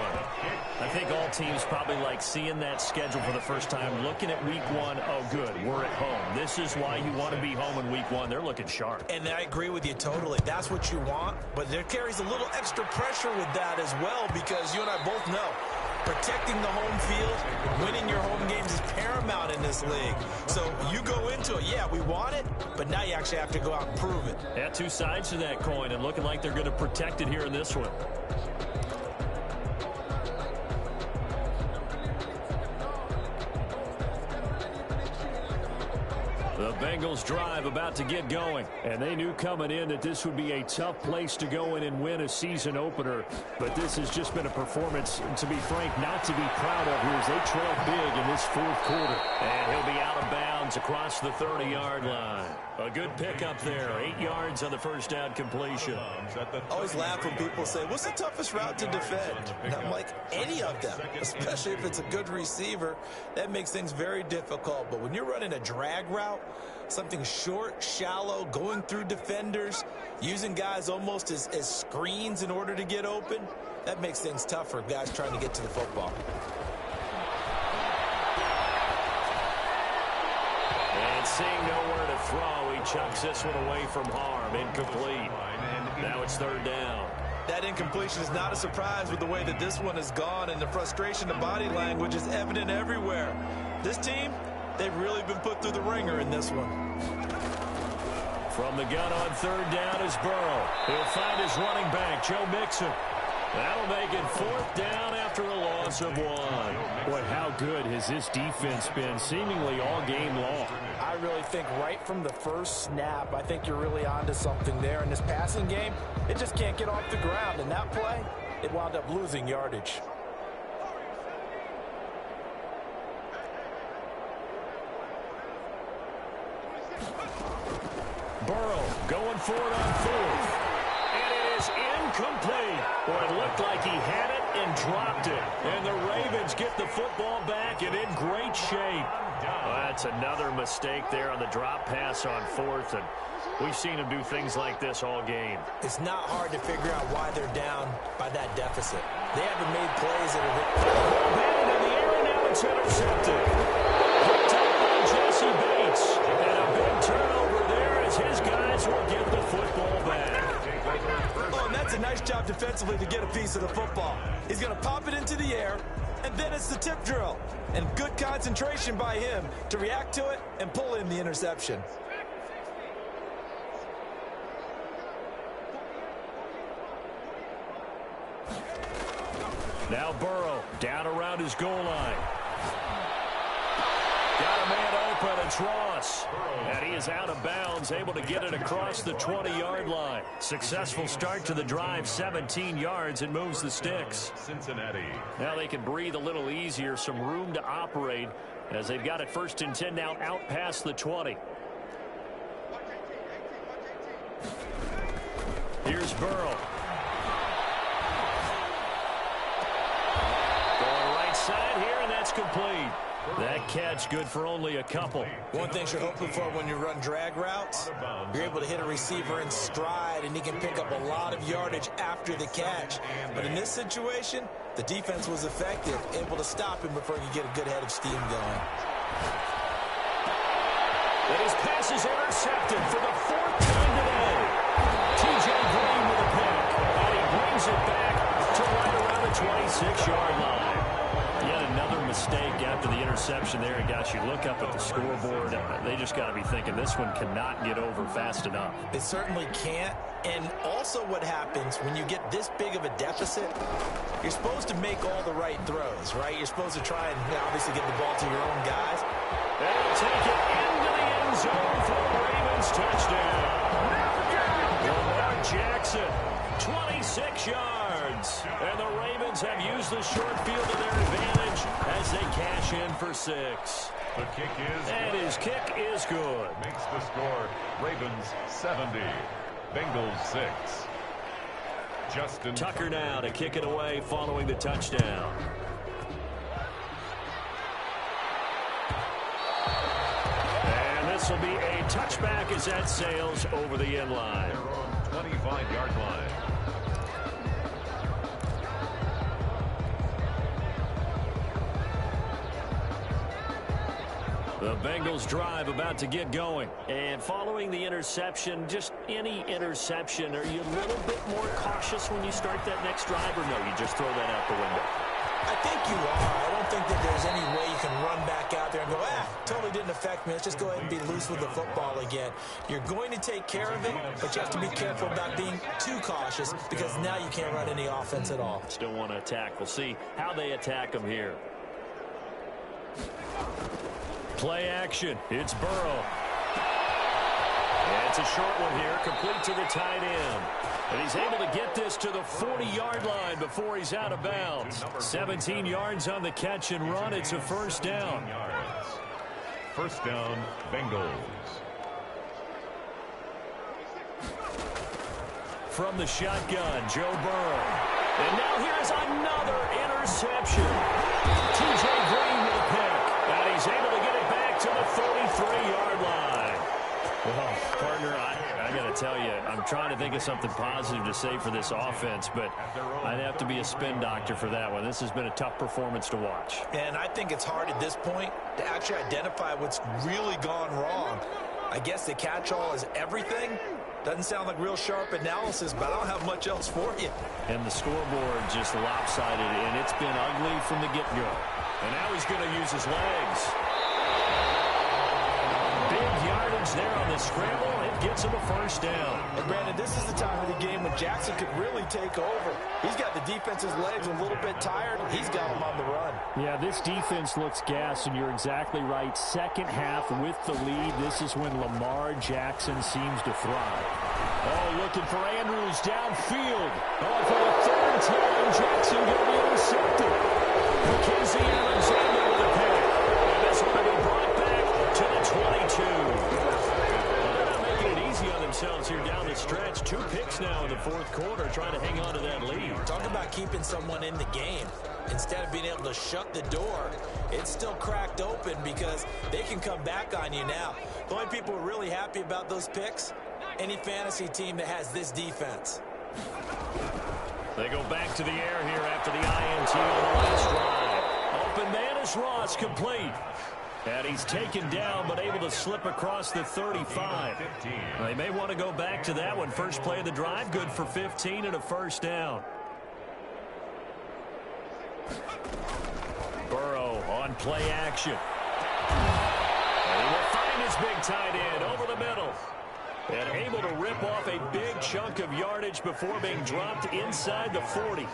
I think all teams probably like seeing that schedule for the first time, looking at Week 1. Oh, good, we're at home. This is why you want to be home in Week 1. They're looking sharp. And I agree with you totally. That's what you want, but there carries a little extra pressure with that as well, because you and I both know protecting the home field, winning your home games is paramount in this league. So you go into it, yeah, we want it, but now you actually have to go out and prove it. Yeah, two sides to that coin, and looking like they're going to protect it here in this one. The Bengals drive about to get going, and they knew coming in that this would be a tough place to go in and win a season opener, but this has just been a performance, to be frank, not to be proud of here as they trail big in this fourth quarter. And he'll be out of bounds across the 30-yard line. A good pickup there, 8 yards on the first down completion. I always laugh when people say, what's the toughest route to defend? And I'm like, any of them, especially if it's a good receiver. That makes things very difficult. But when you're running a drag route, something short, shallow, going through defenders, using guys almost as screens in order to get open, that makes things tough for guys trying to get to the football. And seeing nowhere to throw, he chucks this one away from harm. Incomplete. Now it's third down. That incompletion is not a surprise with the way that this one has gone, and the frustration of body language is evident everywhere. This team, they've really been put through the ringer in this one. From the gun on third down is Burrow. He'll find his running back, Joe Mixon. That'll make it fourth down after a loss of 1. Boy, how good has this defense been seemingly all game long? I really think right from the first snap, I think you're really onto something there. In this passing game, it just can't get off the ground. And that play, it wound up losing yardage. Burrow going for it on fourth. And it is incomplete. Boy, it looked like he had it and dropped it. And the Ravens get the football back and in great shape. Well, that's another mistake there on the drop pass on fourth. And we've seen him do things like this all game. It's not hard to figure out why they're down by that deficit. They haven't made plays that are... Batted in the air, and now it's intercepted. Picked up by Jesse Bates. And a big turnover there as his guys will get the football back. Oh, and that's a nice job defensively to get a piece of the football. He's going to pop it into the air, and then it's the tip drill. And good concentration by him to react to it and pull in the interception. Now Burrow down around his goal line. Got a man open, it's Ross. And he is out of bounds, able to get it across the 20-yard line. Successful start to the drive, 17 yards, and moves the sticks. Cincinnati. Now they can breathe a little easier, some room to operate as they've got it first and 10 now out past the 20. Here's Burrow. Going right side here, and that's complete. That catch good for only a couple. One thing you're hoping for when you run drag routes, you're able to hit a receiver in stride, and he can pick up a lot of yardage after the catch. But in this situation, the defense was effective, able to stop him before he could get a good head of steam going. And his pass is intercepted for the 4th time today. T.J. Green with a pick, and he brings it back to right around the 26-yard line. Yet another mistake after the interception there. And guys, you look up at the scoreboard, they just got to be thinking this one cannot get over fast enough. It certainly can't. And also what happens when you get this big of a deficit, you're supposed to make all the right throws, right? You're supposed to try and obviously get the ball to your own guys. They'll take it into the end zone for the Ravens touchdown. Lamar Jackson, 26 yards. And the Ravens have used the short field to their advantage as they cash in for 6. The kick is And good. his kick is good. Makes the score Ravens 70, Bengals 6. Justin Tucker now to kick it away following the touchdown. And this will be a touchback as that sails over the end line. Their own 25-yard line. The Bengals drive about to get going. And following the interception, just any interception, are you a little bit more cautious when you start that next drive, or no, you just throw that out the window? I think you are. I don't think that there's any way you can run back out there and go, totally didn't affect me. Let's just go ahead and be loose with the football again. You're going to take care of it, but you have to be careful about being too cautious because now you can't run any offense at all. Still want to attack. We'll see how they attack them here. Play action. It's Burrow. And it's a short one here, complete to the tight end. And he's able to get this to the 40-yard line before he's out of bounds. 17 yards on the catch and run. It's a first down. First down, Bengals. From the shotgun, Joe Burrow. And now here's another interception. T.J. Green with a pick. And he's able to get it back to the 33-yard line. Well, partner, I got to tell you, I'm trying to think of something positive to say for this offense, but I'd have to be a spin doctor for that one. This has been a tough performance to watch. And I think it's hard at this point to actually identify what's really gone wrong. I guess the catch-all is everything. Doesn't sound like real sharp analysis, but I don't have much else for you. And the scoreboard just lopsided, and it's been ugly from the get-go. And now he's going to use his legs. Big yardage there on the scramble. It gets him a first down. And Brandon, this is the time of the game when Jackson could really take over. He's got the defense's legs a little bit tired. He's got them on the run. Yeah, this defense looks gassed, and you're exactly right. Second half with the lead. This is when Lamar Jackson seems to thrive. Oh, looking for Andrews downfield. Oh, for the third time, Jackson going to be intercepted. Mackenzie Alexander with a pick. And this one will be brought back to the 22. They're not making it easy on themselves here down the stretch. 2 picks now in the fourth quarter, trying to hang on to that lead. Talk about keeping someone in the game. Instead of being able to shut the door, it's still cracked open because they can come back on you now. The only people who are really happy about those picks, any fantasy team that has this defense. They go back to the air here after the INT on the last drive. Open man is Ross, complete. And he's taken down, but able to slip across the 35. They may want to go back to that one. First play of the drive, good for 15 and a first down. Burrow on play action. And he will find his big tight end over the middle. And able to rip off a big chunk of yardage before being dropped inside the 40.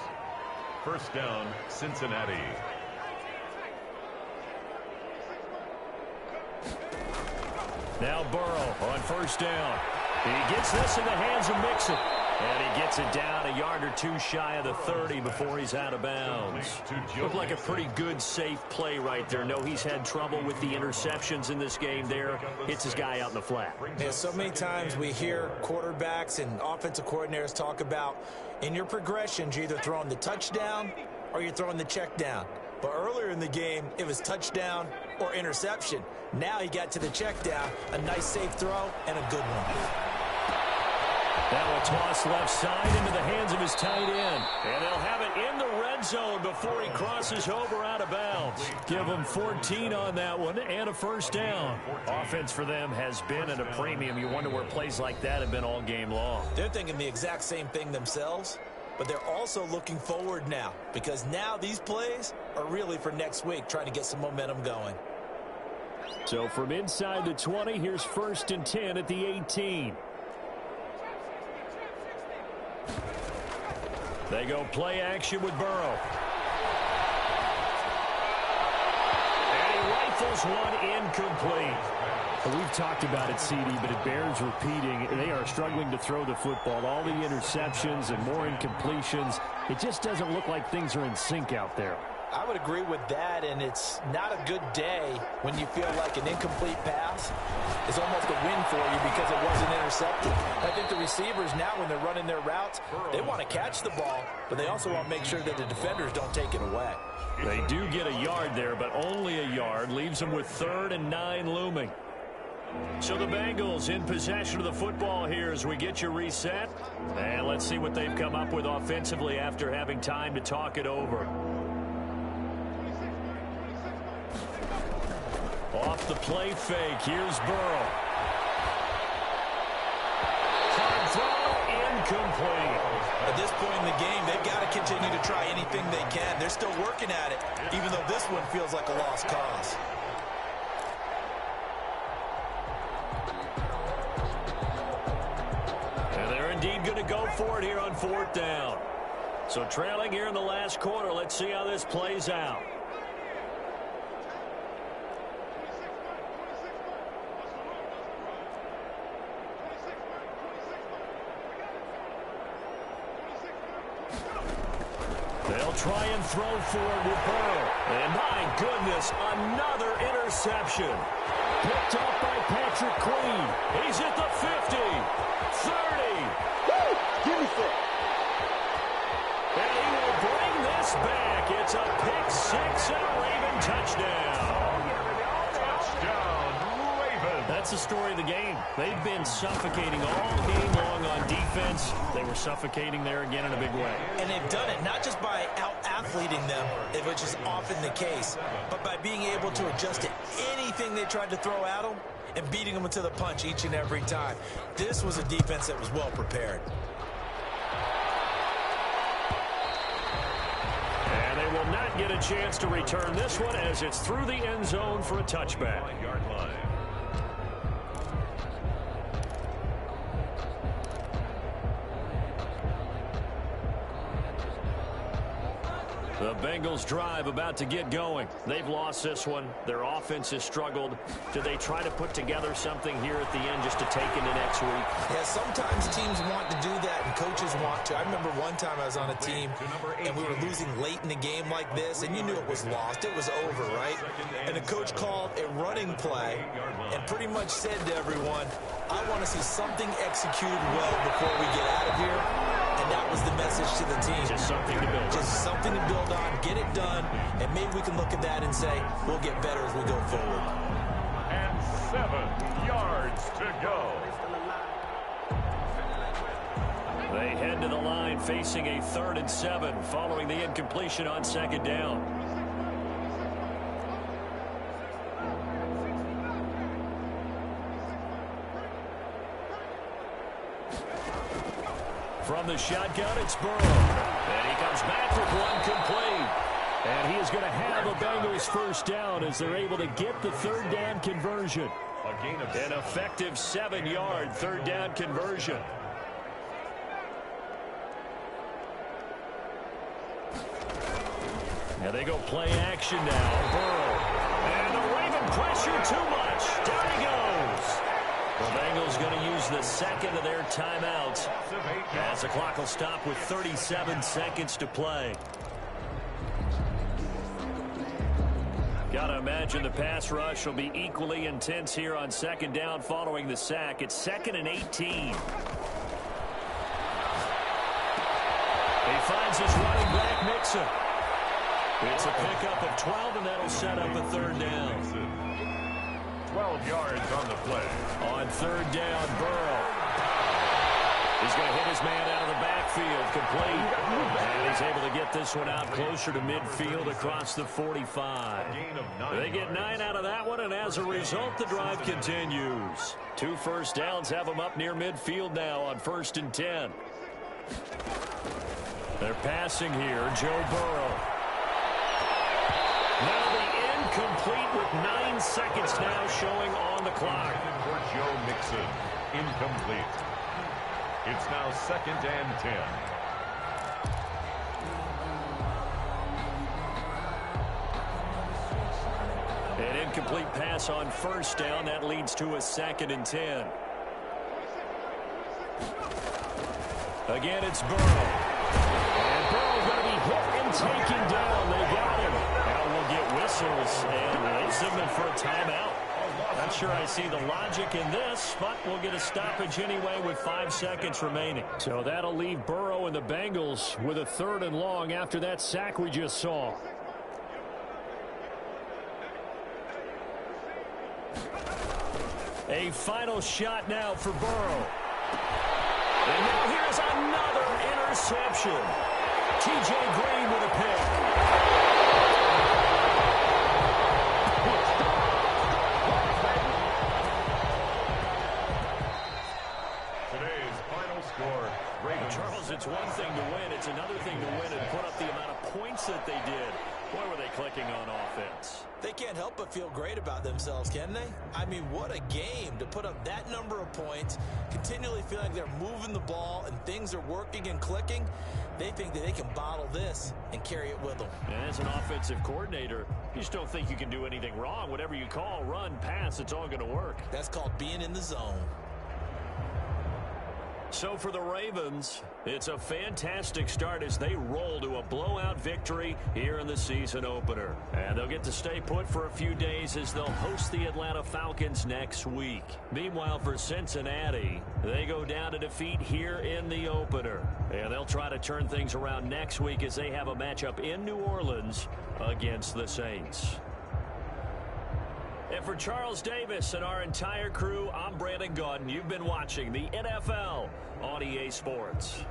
First down, Cincinnati. Now Burrow on first down. He gets this in the hands of Mixon. And he gets it down a yard or 2 shy of the 30 before he's out of bounds. Looked like a pretty good, safe play right there. No, he's had trouble with the interceptions in this game there. Hits his guy out in the flat. Yeah, so many times we hear quarterbacks and offensive coordinators talk about in your progressions, you're either throwing the touchdown or you're throwing the check down. But earlier in the game, it was touchdown or interception. Now he got to the check down, a nice safe throw, and a good one. That will toss left side into the hands of his tight end. And they'll have it in the red zone before he crosses over out of bounds. Give him 14 on that one and a first down. Offense for them has been at a premium. You wonder where plays like that have been all game long. They're thinking the exact same thing themselves, but they're also looking forward now because now these plays are really for next week, trying to get some momentum going. So from inside the 20, here's 1st and 10 at the 18. They go play action with Burrow. And he rifles one incomplete. Well, we've talked about it, CD, but it bears repeating. They are struggling to throw the football. All the interceptions and more incompletions. It just doesn't look like things are in sync out there. I would agree with that, and it's not a good day when you feel like an incomplete pass is almost a win for you because it wasn't intercepted. I think the receivers now, when they're running their routes, they want to catch the ball, but they also want to make sure that the defenders don't take it away. They do get a yard there, but only a yard. Leaves them with 3rd and 9 looming. So the Bengals in possession of the football here as we get you reset. And let's see what they've come up with offensively after having time to talk it over. Off the play fake, here's Burrow. Hard throw, incomplete. At this point in the game, they've got to continue to try anything they can. They're still working at it, even though this one feels like a lost cause. And they're indeed going to go for it here on 4th down. So trailing here in the last quarter, let's see how this plays out. They'll try and throw for it with Burrow. And my goodness, another interception. Picked up by Patrick Queen. He's at the 50, 30. Woo! Give me 4. And he will bring this back. It's a pick 6 and a Raven touchdown. That's the story of the game. They've been suffocating all game long on defense. They were suffocating there again in a big way. And they've done it not just by out-athleting them, which is often the case, but by being able to adjust to anything they tried to throw at them and beating them to the punch each and every time. This was a defense that was well prepared. And they will not get a chance to return this one as it's through the end zone for a touchback. The Bengals drive about to get going. They've lost this one. Their offense has struggled. Do they try to put together something here at the end just to take into next week? Yeah, sometimes teams want to do that and coaches want to. I remember one time I was on a team and we were losing late in the game like this, and you knew it was lost. It was over, right? And the coach called a running play and pretty much said to everyone, I want to see something executed well before we get out of here. And that was the message to the team. Just something to build. Just something to build on, get it done, and maybe we can look at that and say, we'll get better as we go forward. And 7 yards to go. They head to the line facing a 3rd and 7 following the incompletion on 2nd down. From the shotgun, it's Burrow. And he comes back with one complete. And he is going to have a Bengals 1st down as they're able to get the 3rd down conversion. An effective 7-yard 3rd down conversion. Now they go play action now. Burrow. And the Raven pressure too much. Down he goes. The Bengals going to use the 2nd of their timeouts as the clock will stop with 37 seconds to play. Got to imagine the pass rush will be equally intense here on 2nd down following the sack. It's 2nd and 18. He finds his running back, Mixon. It's a pickup of 12, and that'll set up a 3rd down. 12 yards on the play. On 3rd down, Burrow. He's going to hit his man out of the backfield, complete. And he's able to get this one out closer to midfield across the 45. They get 9 out of that one, and as a result, the drive continues. 2 first downs have them up near midfield now on 1st and 10. They're passing here, Joe Burrow. That'll be incomplete with 9 seconds now showing on the clock. For Joe Mixon, incomplete. It's now 2nd and 10. An incomplete pass on 1st down. That leads to a 2nd and 10. Again, it's Burrow. And Burrow going to be hit and taken down. They got him. whistles, and they signal for a timeout. Not sure I see the logic in this, but we'll get a stoppage anyway with 5 seconds remaining. So that'll leave Burrow and the Bengals with a 3rd and long after that sack we just saw. A final shot now for Burrow. And now here's another interception. T.J. Green with a pick. Today's final score, Ravens. Charles, it's one thing to win. It's another thing to win and put up the amount of points that they did. Boy, were they clicking on offense. They can't help but feel great about themselves, can they? I mean, what a game to put up that number of points, continually feeling like they're moving the ball and things are working and clicking. They think that they can bottle this and carry it with them. And as an offensive coordinator, you just don't think you can do anything wrong. Whatever you call, run, pass, it's all going to work. That's called being in the zone. So for the Ravens, it's a fantastic start as they roll to a blowout victory here in the season opener. And they'll get to stay put for a few days as they'll host the Atlanta Falcons next week. Meanwhile, for Cincinnati, they go down to defeat here in the opener. And they'll try to turn things around next week as they have a matchup in New Orleans against the Saints. And for Charles Davis and our entire crew, I'm Brandon Gaudin. You've been watching the NFL on EA Sports.